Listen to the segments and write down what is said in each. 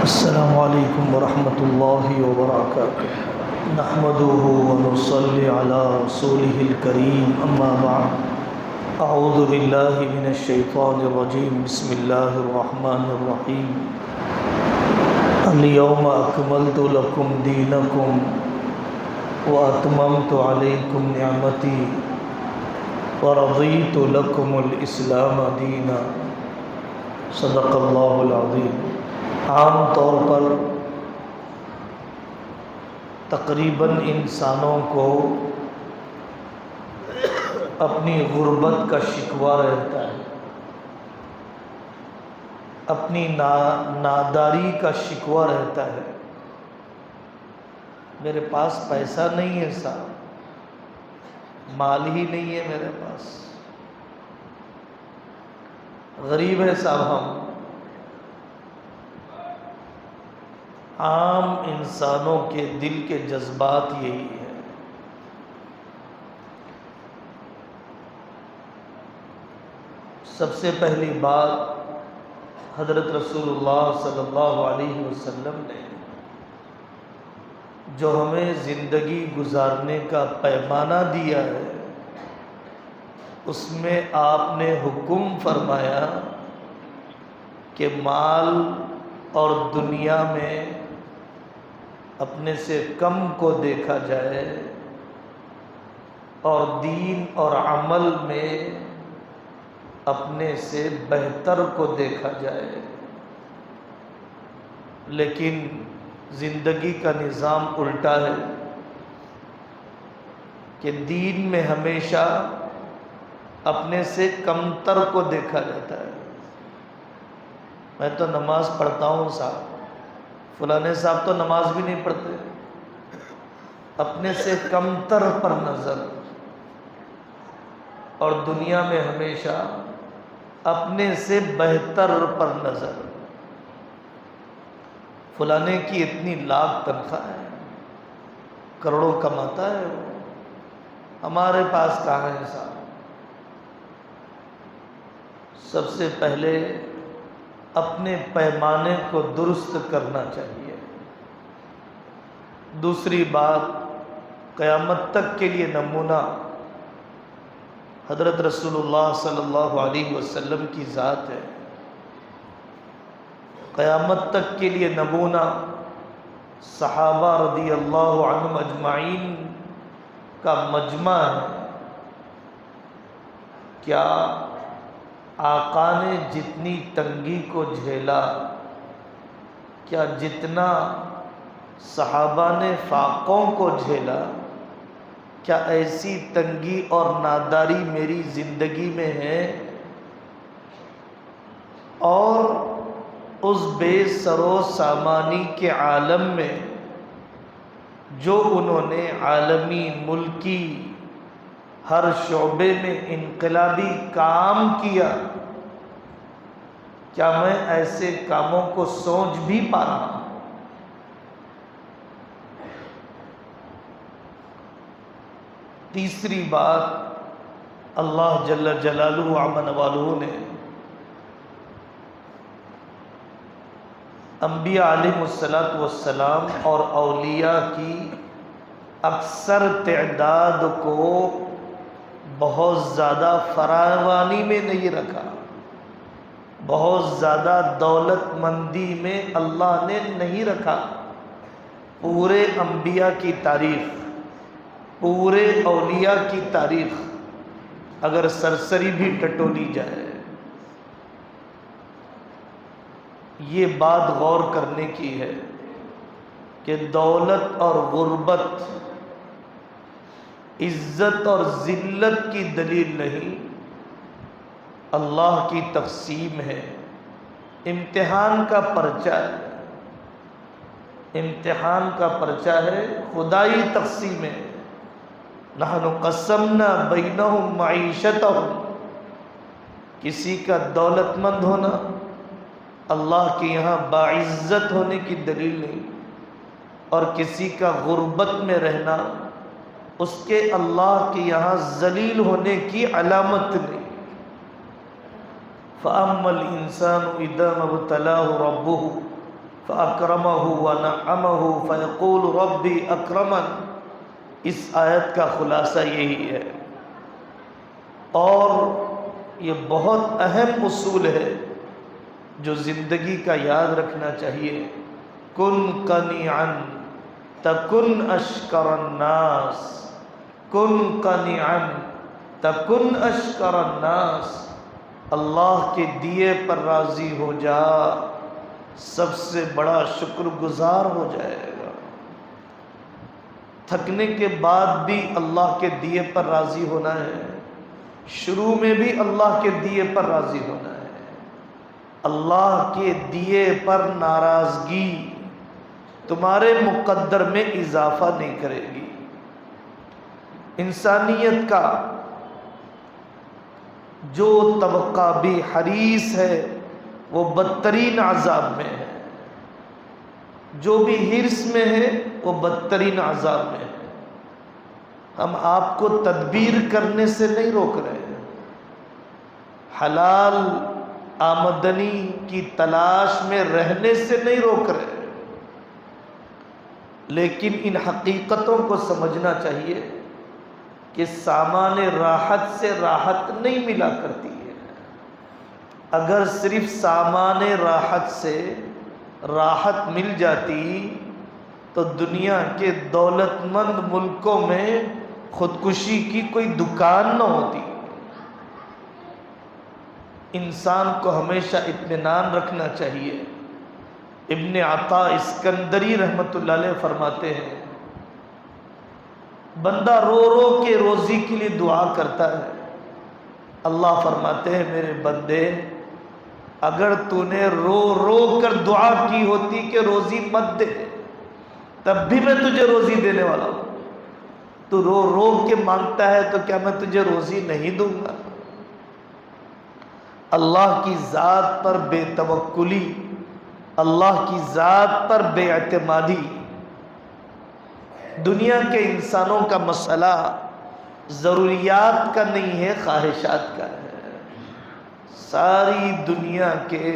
السلام علیکم ورحمۃ اللہ وبرکاتہ نحمده ونصلي على رسوله الكريم اما بعد اعوذ باللہ من الشیطان الرجیم بسم اللہ الرحمن الرحیم اليوم اکملت لکم دینکم واتممت علیکم نعمتی ورضیت لکم الاسلام دینا صدق اللہ العظیم۔ عام طور پر تقریباً انسانوں کو اپنی غربت کا شکوہ رہتا ہے، اپنی ناداری کا شکوہ رہتا ہے۔ میرے پاس پیسہ نہیں ہے صاحب، مال ہی نہیں ہے میرے پاس، غریب ہے صاحب ہم۔ عام انسانوں کے دل کے جذبات یہی ہے۔ سب سے پہلی بات، حضرت رسول اللہ صلی اللہ علیہ وسلم نے جو ہمیں زندگی گزارنے کا پیمانہ دیا ہے، اس میں آپ نے حکم فرمایا کہ مال اور دنیا میں اپنے سے کم کو دیکھا جائے اور دین اور عمل میں اپنے سے بہتر کو دیکھا جائے۔ لیکن زندگی کا نظام الٹا ہے کہ دین میں ہمیشہ اپنے سے کمتر کو دیکھا جاتا ہے۔ میں تو نماز پڑھتا ہوں صاحب، فلانے صاحب تو نماز بھی نہیں پڑھتے، اپنے سے کمتر پر نظر، اور دنیا میں ہمیشہ اپنے سے بہتر پر نظر۔ فلانے کی اتنی لاکھ تنخواہ ہے، کروڑوں کماتا ہے وہ، ہمارے پاس کہاں ہے صاحب؟ سب سے پہلے اپنے پیمانے کو درست کرنا چاہیے۔ دوسری بات، قیامت تک کے لیے نمونہ حضرت رسول اللہ صلی اللہ علیہ وسلم کی ذات ہے۔ قیامت تک کے لیے نمونہ صحابہ رضی اللہ عنہم اجمعین کا مجمع ہے۔ کیا آقا نے جتنی تنگی کو جھیلا، کیا جتنا صحابہ نے فاقوں کو جھیلا، کیا ایسی تنگی اور ناداری میری زندگی میں ہے؟ اور اس بے سر و سامانی کے عالم میں جو انہوں نے عالمی ملکی ہر شعبے میں انقلابی کام کیا، کیا میں ایسے کاموں کو سوچ بھی پا رہا ہوں؟ تیسری بات، اللہ جل جلالہ عمن والہ نے انبیاء علیہ الصلوۃ والسلام اور اولیاء کی اکثر تعداد کو بہت زیادہ فراوانی میں نہیں رکھا، بہت زیادہ دولت مندی میں اللہ نے نہیں رکھا۔ پورے انبیاء کی تاریخ، پورے اولیاء کی تاریخ اگر سرسری بھی ٹٹولی جائے، یہ بات غور کرنے کی ہے کہ دولت اور غربت عزت اور ذلت کی دلیل نہیں، اللہ کی تقسیم ہے، امتحان کا پرچہ ہے، امتحان کا پرچہ ہے، خدائی تقسیم ہے۔ نحن قسمنا بینہم معیشتہم، کسی کا دولت مند ہونا اللہ کے یہاں باعزت ہونے کی دلیل نہیں، اور کسی کا غربت میں رہنا اس کے اللہ کے یہاں ذلیل ہونے کی علامت نہیں۔ فَأَمَّا الْإِنسَانُ إِذَا مَا ابْتَلَاهُ رَبُّهُ فَأَكْرَمَهُ وَنَعَّمَهُ فَيَقُولُ رَبِّي أَكْرَمَنِ۔ اس آیت کا خلاصہ یہی ہے، اور یہ بہت اہم اصول ہے جو زندگی کا یاد رکھنا چاہیے۔ کن قنیعا تکن اشکر الناس، کن قنیعا تکن اشکر الناس۔ اللہ کے دیے پر راضی ہو جا، سب سے بڑا شکر گزار ہو جائے گا۔ تھکنے کے بعد بھی اللہ کے دیے پر راضی ہونا ہے، شروع میں بھی اللہ کے دیے پر راضی ہونا ہے۔ اللہ کے دیے پر ناراضگی تمہارے مقدر میں اضافہ نہیں کرے گی۔ انسانیت کا جو طبقہ بھی حریص ہے وہ بدترین عذاب میں ہے، جو بھی حرص میں ہے وہ بدترین عذاب میں ہے۔ ہم آپ کو تدبیر کرنے سے نہیں روک رہے ہیں، حلال آمدنی کی تلاش میں رہنے سے نہیں روک رہے، لیکن ان حقیقتوں کو سمجھنا چاہیے کہ سامان راحت سے راحت نہیں ملا کرتی ہے۔ اگر صرف سامان راحت سے راحت مل جاتی تو دنیا کے دولت مند ملکوں میں خودکشی کی کوئی دکان نہ ہوتی۔ انسان کو ہمیشہ اطمینان رکھنا چاہیے۔ ابن عطا اسکندری رحمۃ اللہ علیہ فرماتے ہیں، بندہ رو رو کے روزی کے لیے دعا کرتا ہے، اللہ فرماتے ہیں میرے بندے اگر تو نے رو رو کر دعا کی ہوتی کہ روزی مت دے، تب بھی میں تجھے روزی دینے والا ہوں۔ تو رو رو کے مانگتا ہے تو کیا میں تجھے روزی نہیں دوں گا؟ اللہ کی ذات پر بے توکلی، اللہ کی ذات پر بے اعتمادی، دنیا کے انسانوں کا مسئلہ ضروریات کا نہیں ہے، خواہشات کا ہے۔ ساری دنیا کے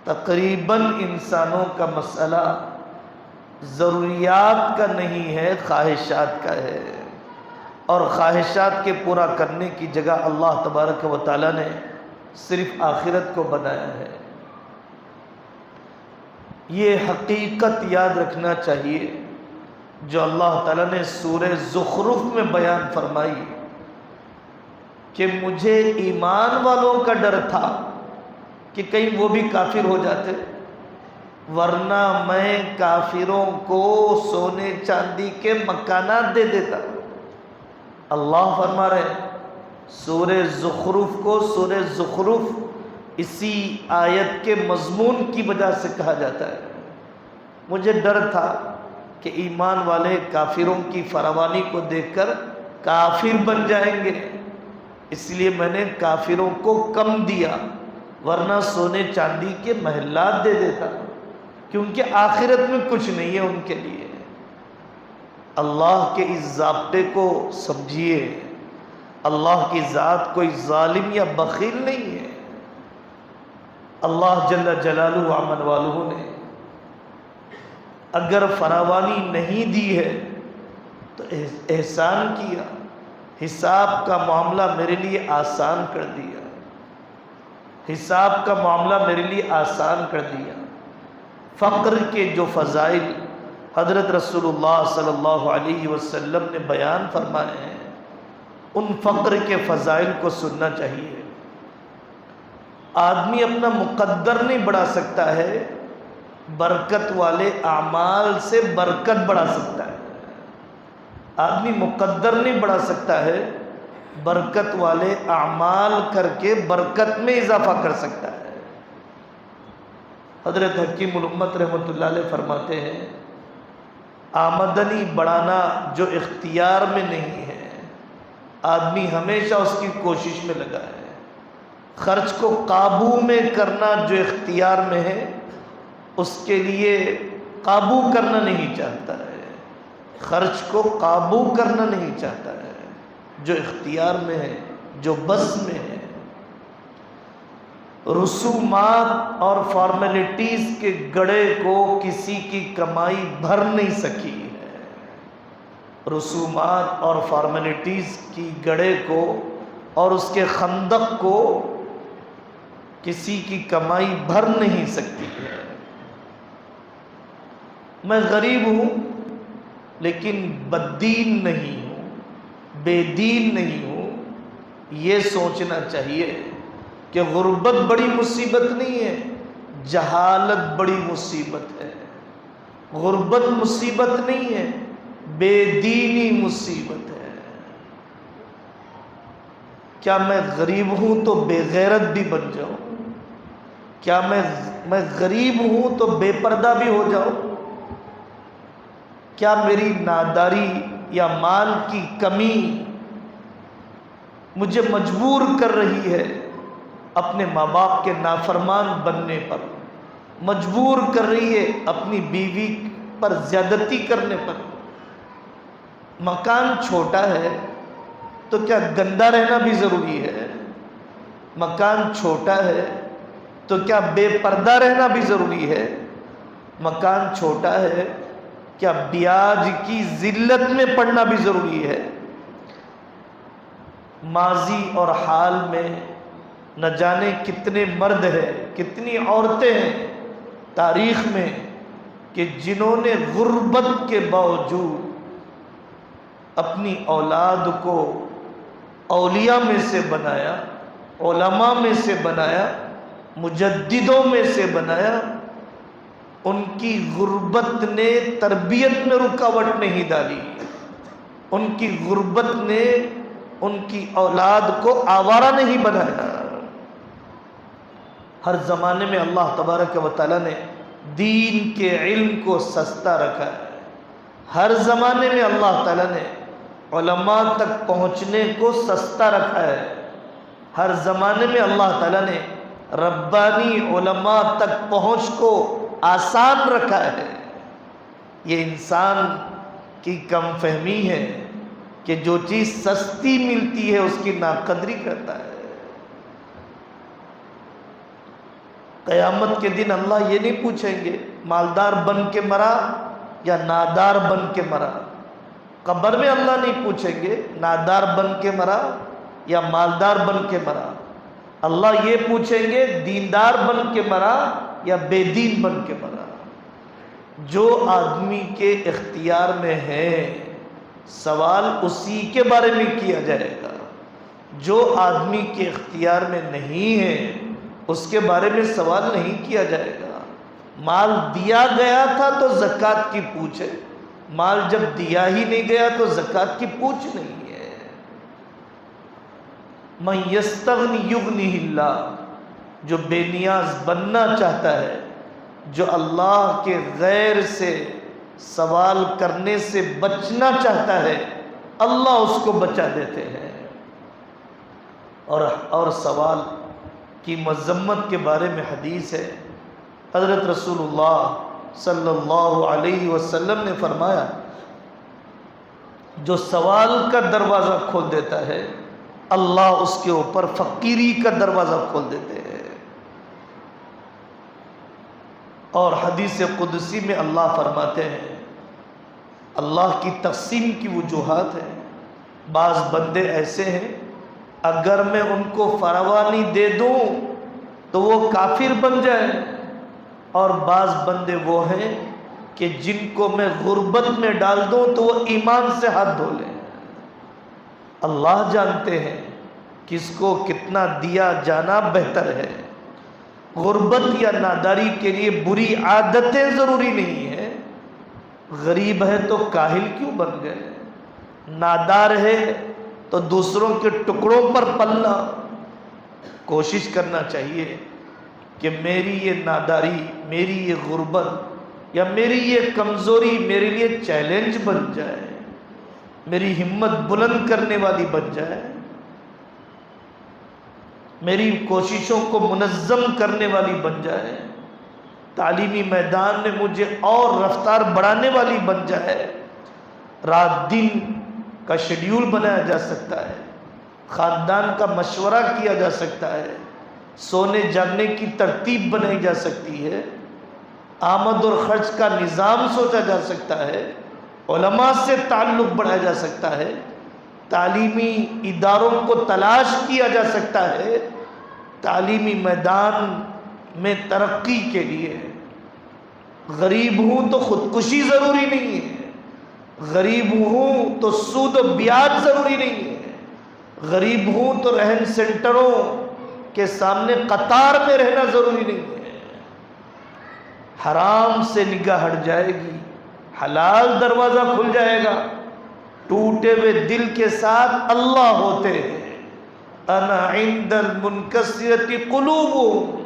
تقریباً انسانوں کا مسئلہ ضروریات کا نہیں ہے، خواہشات کا ہے، اور خواہشات کے پورا کرنے کی جگہ اللہ تبارک و تعالیٰ نے صرف آخرت کو بنایا ہے۔ یہ حقیقت یاد رکھنا چاہیے جو اللہ تعالیٰ نے سورہ زخرف میں بیان فرمائی کہ مجھے ایمان والوں کا ڈر تھا کہ کہیں وہ بھی کافر ہو جاتے، ورنہ میں کافروں کو سونے چاندی کے مکانات دے دیتا۔ اللہ فرما رہے ہیں سورہ زخرف کو سورہ زخرف اسی آیت کے مضمون کی وجہ سے کہا جاتا ہے۔ مجھے ڈر تھا کہ ایمان والے کافروں کی فراوانی کو دیکھ کر کافر بن جائیں گے، اس لیے میں نے کافروں کو کم دیا، ورنہ سونے چاندی کے محلات دے دیتا، کیونکہ آخرت میں کچھ نہیں ہے ان کے لیے۔ اللہ کے اس ضابطے کو سمجھیے، اللہ کی ذات کوئی ظالم یا بخیل نہیں ہے۔ اللہ جل جلالہ و عمن والہ نے اگر فراوانی نہیں دی ہے تو احسان کیا، حساب کا معاملہ میرے لیے آسان کر دیا، حساب کا معاملہ میرے لیے آسان کر دیا۔ فقر کے جو فضائل حضرت رسول اللہ صلی اللہ علیہ وسلم نے بیان فرمائے ہیں، ان فقر کے فضائل کو سننا چاہیے۔ آدمی اپنا مقدر نہیں بڑھا سکتا ہے، برکت والے اعمال سے برکت بڑھا سکتا ہے۔ آدمی مقدر نہیں بڑھا سکتا ہے، برکت والے اعمال کر کے برکت میں اضافہ کر سکتا ہے۔ حضرت حکیم الامت رحمۃ اللہ علیہ فرماتے ہیں آمدنی بڑھانا جو اختیار میں نہیں ہے، آدمی ہمیشہ اس کی کوشش میں لگا ہے۔ خرچ کو قابو میں کرنا جو اختیار میں ہے، اس کے لیے قابو کرنا نہیں چاہتا ہے، خرچ کو قابو کرنا نہیں چاہتا ہے، جو اختیار میں ہے، جو بس میں ہے۔ رسومات اور فارمیلٹیز کے گڑھے کو کسی کی کمائی بھر نہیں سکی ہے، رسومات اور فارمیلٹیز کی گڑھے کو اور اس کے خندق کو کسی کی کمائی بھر نہیں سکتی ہے۔ میں غریب ہوں لیکن بددین نہیں ہوں، بے دین نہیں ہوں، یہ سوچنا چاہیے کہ غربت بڑی مصیبت نہیں ہے، جہالت بڑی مصیبت ہے۔ غربت مصیبت نہیں ہے، بے دینی مصیبت ہے۔ کیا میں غریب ہوں تو بے غیرت بھی بن جاؤں؟ کیا میں غریب ہوں تو بے پردہ بھی ہو جاؤں؟ کیا میری ناداری یا مال کی کمی مجھے مجبور کر رہی ہے اپنے ماں باپ کے نافرمان بننے پر، مجبور کر رہی ہے اپنی بیوی پر زیادتی کرنے پر؟ مکان چھوٹا ہے تو کیا گندا رہنا بھی ضروری ہے؟ مکان چھوٹا ہے تو کیا بے پردہ رہنا بھی ضروری ہے؟ مکان چھوٹا ہے کیا بیاج کی ذلت میں پڑنا بھی ضروری ہے؟ ماضی اور حال میں نہ جانے کتنے مرد ہیں، کتنی عورتیں ہیں تاریخ میں کہ جنہوں نے غربت کے باوجود اپنی اولاد کو اولیاء میں سے بنایا، علماء میں سے بنایا، مجددوں میں سے بنایا۔ ان کی غربت نے تربیت میں رکاوٹ نہیں ڈالی، ان کی غربت نے ان کی اولاد کو آوارہ نہیں بنایا۔ ہر زمانے میں اللہ تبارک و تعالیٰ نے دین کے علم کو سستا رکھا ہے۔ ہر زمانے میں اللہ تعالیٰ نے علماء تک پہنچنے کو سستا رکھا ہے۔ ہر زمانے میں اللہ تعالیٰ نے ربانی علماء تک پہنچ کو آسان رکھا ہے۔ یہ انسان کی کم فہمی ہے کہ جو چیز سستی ملتی ہے اس کی ناقدری کرتا ہے۔ قیامت کے دن اللہ یہ نہیں پوچھیں گے مالدار بن کے مرا یا نادار بن کے مرا۔ قبر میں اللہ نہیں پوچھیں گے نادار بن کے مرا یا مالدار بن کے مرا۔ اللہ یہ پوچھیں گے دیندار بن کے مرا یا بے دین بن کے مرا۔ جو آدمی کے اختیار میں ہے سوال اسی کے بارے میں کیا جائے گا، جو آدمی کے اختیار میں نہیں ہے اس کے بارے میں سوال نہیں کیا جائے گا۔ مال دیا گیا تھا تو زکوٰۃ کی پوچھ ہے، مال جب دیا ہی نہیں گیا تو زکوٰۃ کی پوچھ نہیں ہے۔ من یستغنی یغنہ اللہ، جو بے نیاز بننا چاہتا ہے، جو اللہ کے غیر سے سوال کرنے سے بچنا چاہتا ہے، اللہ اس کو بچا دیتے ہیں۔ اور سوال کی مذمت کے بارے میں حدیث ہے، حضرت رسول اللہ صلی اللہ علیہ وسلم نے فرمایا جو سوال کا دروازہ کھول دیتا ہے اللہ اس کے اوپر فقیری کا دروازہ کھول دیتے ہیں۔ اور حدیث قدسی میں اللہ فرماتے ہیں، اللہ کی تقسیم کی وجوہات ہیں، بعض بندے ایسے ہیں اگر میں ان کو فراوانی دے دوں تو وہ کافر بن جائے، اور بعض بندے وہ ہیں کہ جن کو میں غربت میں ڈال دوں تو وہ ایمان سے ہاتھ دھو لیں۔ اللہ جانتے ہیں کس کو کتنا دیا جانا بہتر ہے۔ غربت یا ناداری کے لیے بری عادتیں ضروری نہیں ہیں۔ غریب ہے تو کاہل کیوں بن گئے؟ نادار ہے تو دوسروں کے ٹکڑوں پر پلنا۔ کوشش کرنا چاہیے کہ میری یہ ناداری، میری یہ غربت یا میری یہ کمزوری میرے لیے چیلنج بن جائے، میری ہمت بلند کرنے والی بن جائے، میری کوششوں کو منظم کرنے والی بن جائے، تعلیمی میدان میں مجھے اور رفتار بڑھانے والی بن جائے۔ رات دن کا شیڈیول بنایا جا سکتا ہے، خاندان کا مشورہ کیا جا سکتا ہے، سونے جاگنے کی ترتیب بنائی جا سکتی ہے، آمد اور خرچ کا نظام سوچا جا سکتا ہے، علماء سے تعلق بڑھایا جا سکتا ہے، تعلیمی اداروں کو تلاش کیا جا سکتا ہے، تعلیمی میدان میں ترقی کے لیے۔ غریب ہوں تو خودکشی ضروری نہیں ہے، غریب ہوں تو سود و بیاج ضروری نہیں ہے، غریب ہوں تو رہن سینٹروں کے سامنے قطار میں رہنا ضروری نہیں ہے۔ حرام سے نگاہ ہٹ جائے گی، حلال دروازہ کھل جائے گا۔ ٹوٹے ہوئے دل کے ساتھ اللہ ہوتے ہیں، انا عند المنکسرۃ قلوبہم،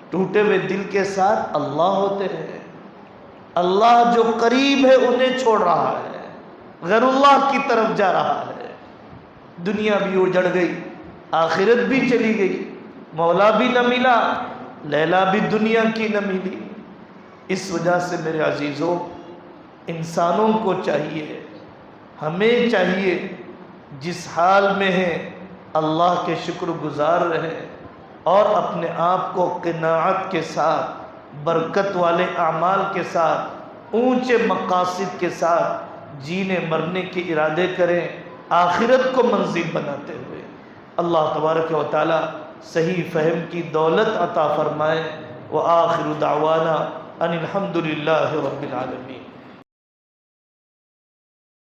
ٹوٹے ہوئے دل کے ساتھ اللہ ہوتے ہیں۔ اللہ جو قریب ہے انہیں چھوڑ رہا ہے، غیر اللہ کی طرف جا رہا ہے۔ دنیا بھی اجڑ گئی، آخرت بھی چلی گئی، مولا بھی نہ ملا، لیلا بھی دنیا کی نہ ملی۔ اس وجہ سے میرے عزیزوں، انسانوں کو چاہیے، ہمیں چاہیے، جس حال میں ہیں اللہ کے شکر گزار رہیں اور اپنے آپ کو قناعت کے ساتھ، برکت والے اعمال کے ساتھ، اونچے مقاصد کے ساتھ جینے مرنے کے ارادے کریں، آخرت کو منزل بناتے ہوئے۔ اللہ تبارک و تعالی صحیح فہم کی دولت عطا فرمائے۔ وآخر دعوانا ان الحمد للہ رب العالمین۔